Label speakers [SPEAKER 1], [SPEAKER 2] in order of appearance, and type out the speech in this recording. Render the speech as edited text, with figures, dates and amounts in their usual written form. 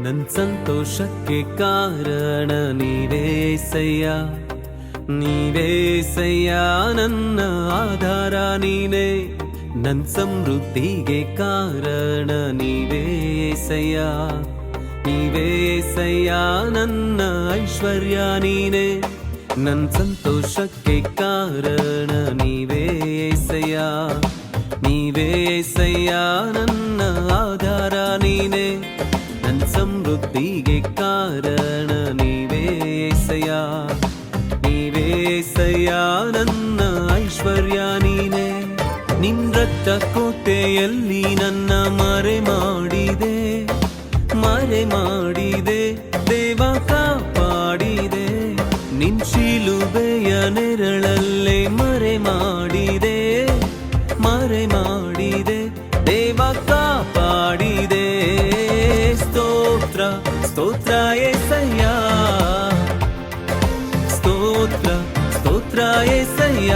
[SPEAKER 1] ನನ್ ಸಂತೋಷಕ್ಕೆ ಕಾರಣ ನೀವೇಸಯ್ಯ, ನೀವೇಸಯ್ಯ ನನ್ನ ಆಧಾರ ನೀನೇ. ನನ್ ಸಮೃದ್ಧಿಗೆ ಕಾರಣ ನೀವೇಸಯ್ಯ, ನೀವೇಸಯ್ಯ ನನ್ನ ಐಶ್ವರ್ಯ ನೀನೇ. ನನ್ ಸಂತೋಷಕ್ಕೆ ಕಾರಣ ನೀವೇಸಯ್ಯ, ನೀವೇಸಯ್ಯ ನನ್ನ ಆಧಾರ ನೀನೇ. ನನ್ ಸಮೃದ್ಧಿಗೆ ಕಾರಣ ನೀವೇಸಯ್ಯ, ನೀವೇಸಯ್ಯ ನನ್ನ ಐಶ್ವರ್ಯ ನೀನೇ. ನಿನ್ ರಕ್ತ ಕೋಟೆಯಲ್ಲಿ ನನ್ನ ಮರೆ ಮಾಡಿದೆ, ಮರೆ ಮಾಡಿದೆ ದೇವ ಕಾಪಾಡಿದೆ. ನಿನ್ ಶಿಲುಬೆಯ ನೆರಳಲ್ಲೇ ಮರೆ ಮಾಡಿದೆ, ಮರೆ ಮಾಡಿದೆ ದೇವ ಕಾಪಾಡಿದೆ. ಸ್ತೋತ್ರ ಸ್ತೋತ್ರ యేసయ్య, ಸ್ತೋತ್ರ ಸ್ತೋತ್ರ యేసయ్య.